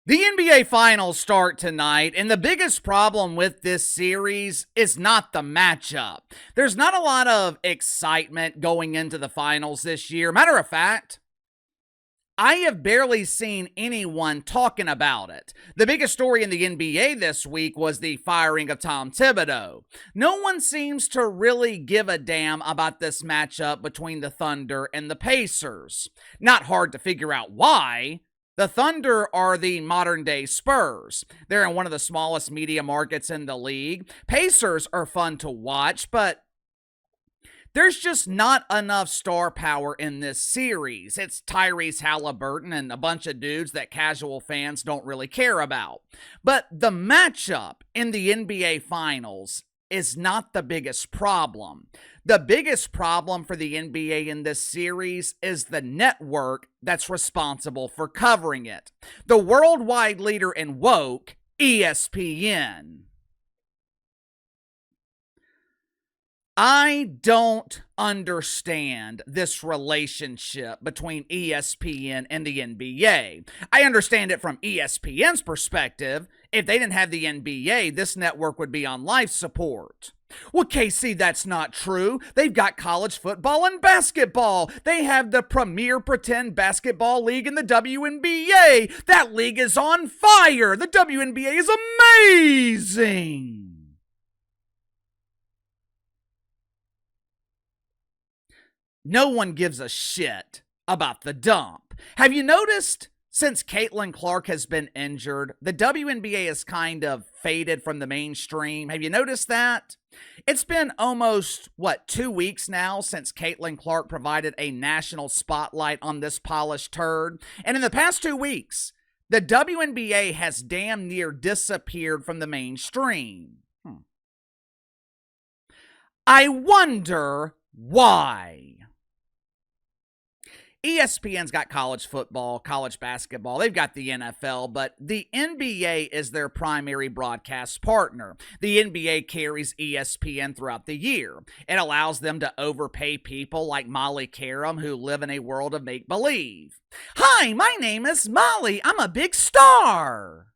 The NBA Finals start tonight, and the biggest problem with this series is not the matchup. There's not a lot of excitement going into the finals this year. Matter of fact, I have barely seen anyone talking about it. The biggest story in the NBA this week was the firing of Tom Thibodeau. No one seems to really give a damn about this matchup between the Thunder and the Pacers. Not hard to figure out why. The Thunder are the modern-day Spurs. They're in one of the smallest media markets in the league. Pacers are fun to watch, but there's just not enough star power in this series. It's Tyrese Halliburton and a bunch of dudes that casual fans don't really care about. But the matchup in the NBA Finals is not the biggest problem. The biggest problem for the NBA in this series is the network that's responsible for covering it. The worldwide leader in woke, ESPN. I don't understand this relationship between ESPN and the NBA. I understand it from ESPN's perspective. If they didn't have the NBA, this network would be on life support. Well, KC, that's not true. They've got college football and basketball. They have the premier pretend basketball league in the WNBA. That league is on fire. The WNBA is amazing. No one gives a shit about the dump. Have you noticed since Caitlin Clark has been injured, the WNBA has kind of faded from the mainstream? Have you noticed that? It's been almost, 2 weeks now since Caitlin Clark provided a national spotlight on this polished turd. And in the past 2 weeks, the WNBA has damn near disappeared from the mainstream. I wonder why. ESPN's got college football, college basketball, they've got the NFL, but the NBA is their primary broadcast partner. The NBA carries ESPN throughout the year. It allows them to overpay people like Molly Karam who live in a world of make-believe. Hi, my name is Molly. I'm a big star.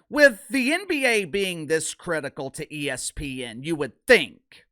With the NBA being this critical to ESPN, you would think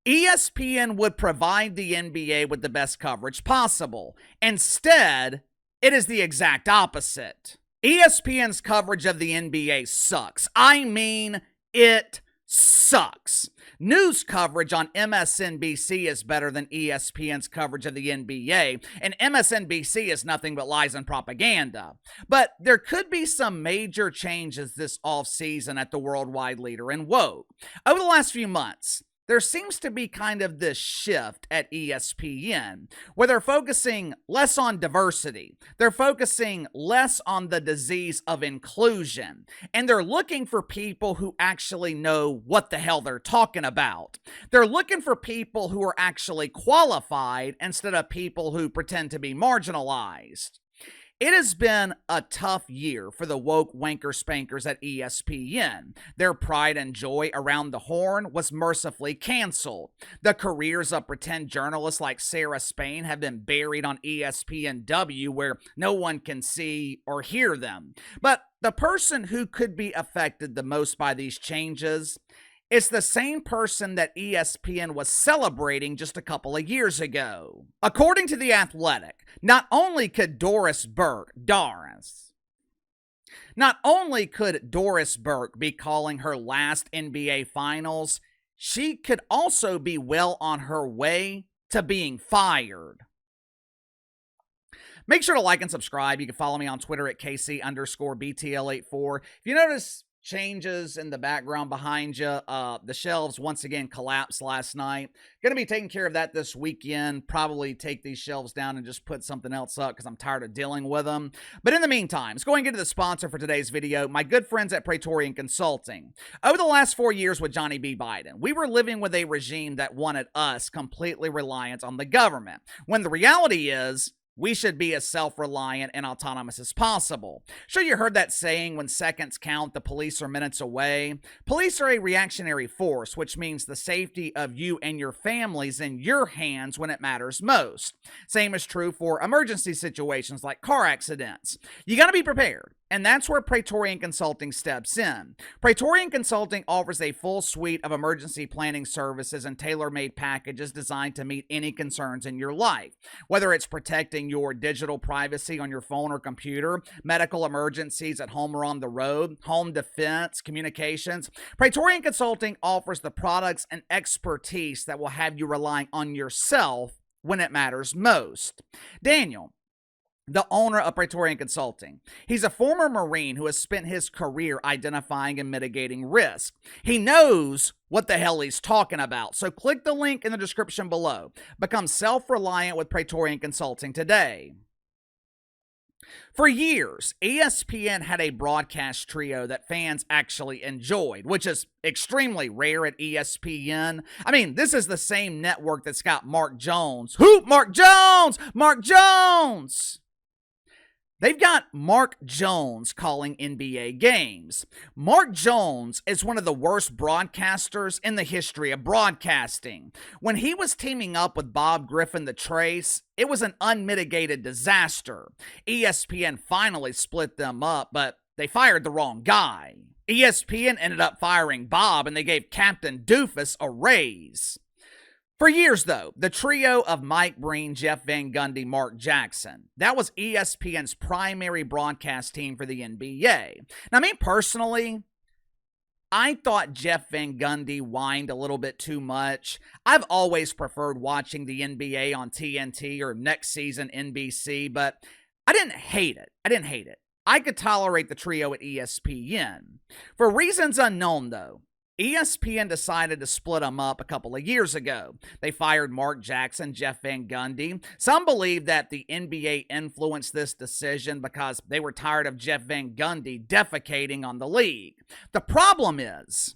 ESPN would provide the NBA with the best coverage possible. Instead, it is the exact opposite. ESPN's coverage of the NBA sucks. I mean, it sucks. News coverage on MSNBC is better than ESPN's coverage of the NBA, and MSNBC is nothing but lies and propaganda. But there could be some major changes this offseason at the worldwide leader in woke. Over the last few months, there seems to be kind of this shift at ESPN where they're focusing less on diversity. They're focusing less on the disease of inclusion. And they're looking for people who actually know what the hell they're talking about. They're looking for people who are actually qualified instead of people who pretend to be marginalized. It has been a tough year for the woke wanker spankers at ESPN. Their pride and joy around the horn was mercifully canceled. The careers of pretend journalists like Sarah Spain have been buried on ESPNW where no one can see or hear them. But the person who could be affected the most by these changes is the same person that ESPN was celebrating just a couple of years ago. According to The Athletic, not only could Doris Burke be calling her last NBA Finals, she could also be well on her way to being fired. Make sure to like and subscribe. You can follow me on Twitter at KC_BTL84. If you notice changes in the background behind you, the shelves once again collapsed last night. Going to be taking care of that this weekend. Probably take these shelves down and just put something else up because I'm tired of dealing with them. But in the meantime, let's go and get to the sponsor for today's video, my good friends at Praetorian Consulting. Over the last 4 years with Johnny B. Biden, we were living with a regime that wanted us completely reliant on the government, when the reality is we should be as self-reliant and autonomous as possible. Sure, you heard that saying, when seconds count, the police are minutes away. Police are a reactionary force, which means the safety of you and your families in your hands when it matters most. Same is true for emergency situations like car accidents. You got to be prepared. And that's where Praetorian Consulting steps in. Praetorian Consulting offers a full suite of emergency planning services and tailor-made packages designed to meet any concerns in your life. Whether it's protecting your digital privacy on your phone or computer, medical emergencies at home or on the road, home defense, communications, Praetorian Consulting offers the products and expertise that will have you relying on yourself when it matters most. Daniel, the owner of Praetorian Consulting. He's a former Marine who has spent his career identifying and mitigating risk. He knows what the hell he's talking about. So click the link in the description below. Become self-reliant with Praetorian Consulting today. For years, ESPN had a broadcast trio that fans actually enjoyed, which is extremely rare at ESPN. I mean, this is the same network that's got Mark Jones. Who? Mark Jones! Mark Jones! They've got Mark Jones calling NBA games. Mark Jones is one of the worst broadcasters in the history of broadcasting. When he was teaming up with Bob Griffin the Trace, it was an unmitigated disaster. ESPN finally split them up, but they fired the wrong guy. ESPN ended up firing Bob, and they gave Captain Doofus a raise. For years, though, the trio of Mike Breen, Jeff Van Gundy, Mark Jackson, that was ESPN's primary broadcast team for the NBA. Now, me personally, I thought Jeff Van Gundy whined a little bit too much. I've always preferred watching the NBA on TNT or next season NBC, but I didn't hate it. I could tolerate the trio at ESPN. For reasons unknown, though, ESPN decided to split them up a couple of years ago. They fired Mark Jackson, Jeff Van Gundy. Some believe that the NBA influenced this decision because they were tired of Jeff Van Gundy defecating on the league. The problem is,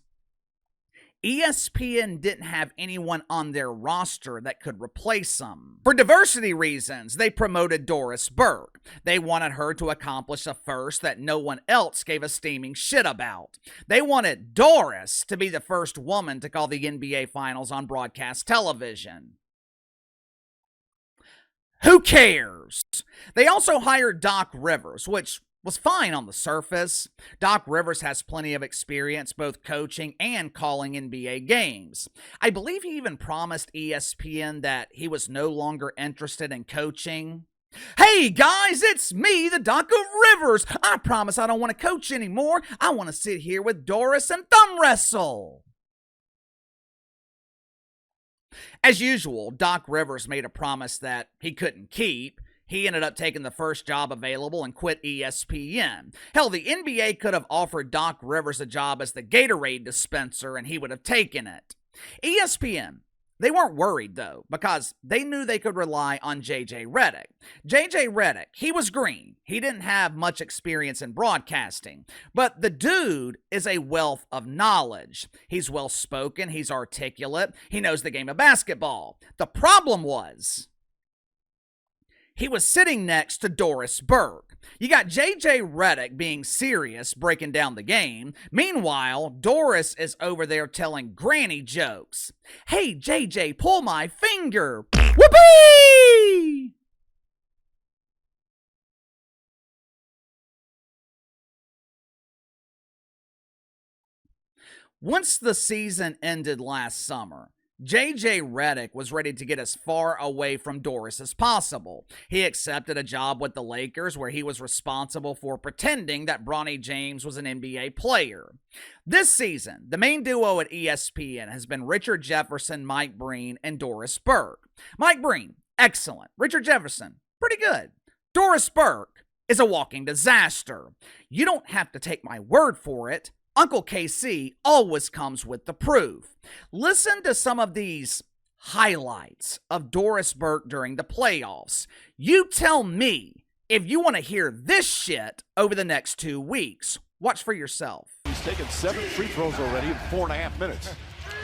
ESPN didn't have anyone on their roster that could replace him. For diversity reasons, they promoted Doris Burke. They wanted her to accomplish a first that no one else gave a steaming shit about. They wanted Doris to be the first woman to call the NBA Finals on broadcast television. Who cares? They also hired Doc Rivers, which was fine on the surface. Doc Rivers has plenty of experience both coaching and calling NBA games. I believe he even promised ESPN that he was no longer interested in coaching. Hey guys, it's me, the Doc of Rivers. I promise I don't want to coach anymore. I want to sit here with Doris and thumb wrestle. As usual, Doc Rivers made a promise that he couldn't keep. He ended up taking the first job available and quit ESPN. Hell, the NBA could have offered Doc Rivers a job as the Gatorade dispenser and he would have taken it. ESPN, they weren't worried though, because they knew they could rely on JJ Redick. JJ Redick, he was green. He didn't have much experience in broadcasting, but the dude is a wealth of knowledge. He's well-spoken, he's articulate, he knows the game of basketball. The problem was, he was sitting next to Doris Burke. You got JJ Redick being serious, breaking down the game. Meanwhile, Doris is over there telling granny jokes. Hey, JJ, pull my finger. Whoopee! Once the season ended last summer, JJ Redick was ready to get as far away from Doris as possible. He accepted a job with the Lakers where he was responsible for pretending that Bronny James was an NBA player. This season, the main duo at ESPN has been Richard Jefferson, Mike Breen, and Doris Burke. Mike Breen, excellent. Richard Jefferson, pretty good. Doris Burke is a walking disaster. You don't have to take my word for it. Uncle KC always comes with the proof. Listen to some of these highlights of Doris Burke during the playoffs. You tell me if you want to hear this shit over the next 2 weeks. Watch for yourself. He's taken 7 free throws already in 4.5 minutes.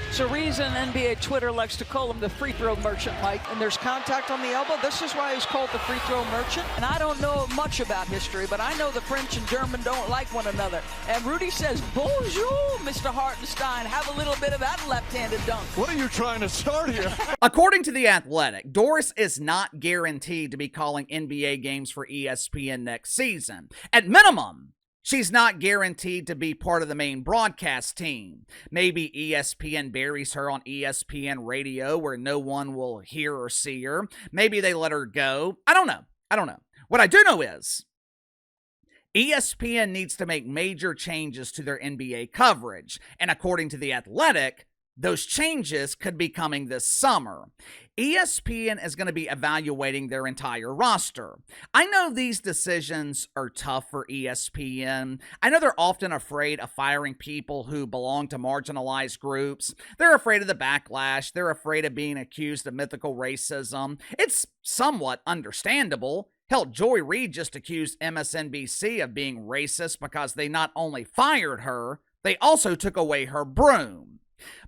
It's a reason NBA Twitter likes to call him the free throw merchant, Mike. And there's contact on the elbow. This is why he's called the free throw merchant. And I don't know much about history, but I know the French and German don't like one another. And Rudy says, bonjour, Mr. Hartenstein. Have a little bit of that left-handed dunk. What are you trying to start here? According to The Athletic, Doris is not guaranteed to be calling NBA games for ESPN next season. At minimum, she's not guaranteed to be part of the main broadcast team. Maybe ESPN buries her on ESPN radio where no one will hear or see her. Maybe they let her go. I don't know. What I do know is ESPN needs to make major changes to their NBA coverage. And according to The Athletic, those changes could be coming this summer. ESPN is going to be evaluating their entire roster. I know these decisions are tough for ESPN. I know they're often afraid of firing people who belong to marginalized groups. They're afraid of the backlash. They're afraid of being accused of mythical racism. It's somewhat understandable. Hell, Joy Reid just accused MSNBC of being racist because they not only fired her, they also took away her broom.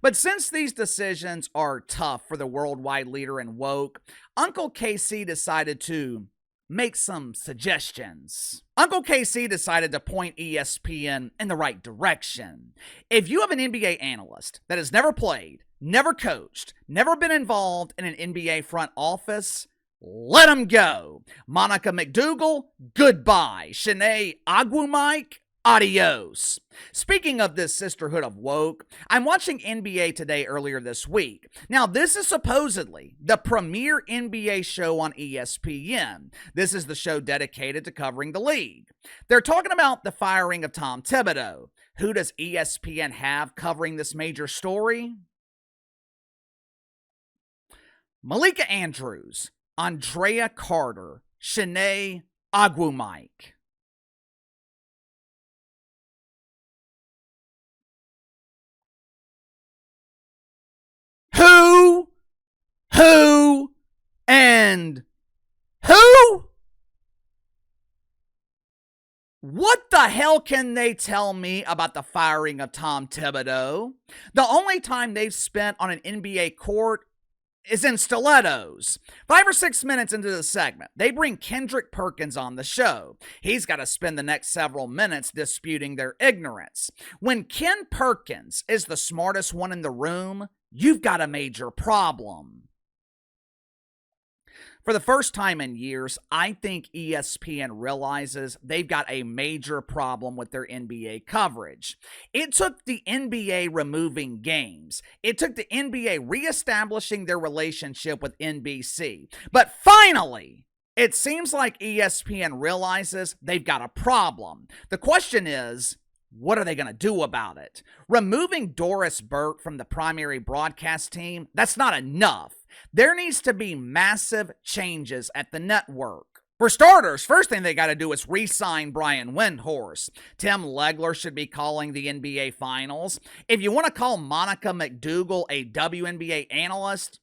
But since these decisions are tough for the worldwide leader in woke, Uncle KC decided to make some suggestions. Uncle KC decided to point ESPN in the right direction. If you have an NBA analyst that has never played, never coached, never been involved in an NBA front office, let him go. Monica McDougal, goodbye. Shanae Aguamike, adios. Speaking of this sisterhood of woke, I'm watching NBA Today earlier this week. Now, this is supposedly the premier NBA show on ESPN. This is the show dedicated to covering the league. They're talking about the firing of Tom Thibodeau. Who does ESPN have covering this major story? Malika Andrews, Andrea Carter, Shanae Aguamike. Who, and who? What the hell can they tell me about the firing of Tom Thibodeau? The only time they've spent on an NBA court is in stilettos. 5 or 6 minutes into the segment, they bring Kendrick Perkins on the show. He's got to spend the next several minutes disputing their ignorance. When Ken Perkins is the smartest one in the room, you've got a major problem. For the first time in years, I think ESPN realizes they've got a major problem with their NBA coverage. It took the NBA removing games. It took the NBA reestablishing their relationship with NBC. But finally, it seems like ESPN realizes they've got a problem. The question is, what are they going to do about it? Removing Doris Burke from the primary broadcast team, that's not enough. There needs to be massive changes at the network. For starters, first thing they got to do is re-sign Brian Windhorst. Tim Legler should be calling the NBA Finals. If you want to call Monica McDougal a WNBA analyst,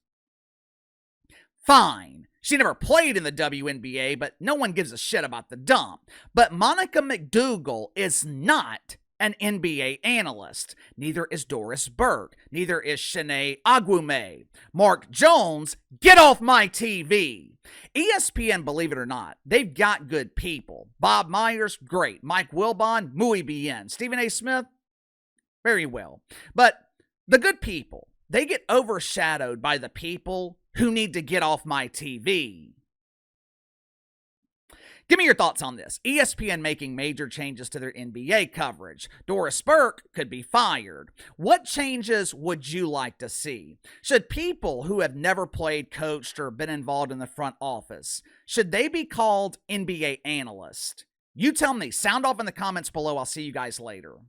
fine. She never played in the WNBA, but no one gives a shit about the dump. But Monica McDougal is not an NBA analyst. Neither is Doris Burke. Neither is Shanae Aguamike. Mark Jones, get off my TV. ESPN, believe it or not, they've got good people. Bob Myers, great. Mike Wilbon, muy bien. Stephen A. Smith, very well. But the good people, they get overshadowed by the people who need to get off my TV. Give me your thoughts on this. ESPN making major changes to their NBA coverage. Doris Burke could be fired. What changes would you like to see? Should people who have never played, coached, or been involved in the front office, should they be called NBA analysts? You tell me. Sound off in the comments below. I'll see you guys later.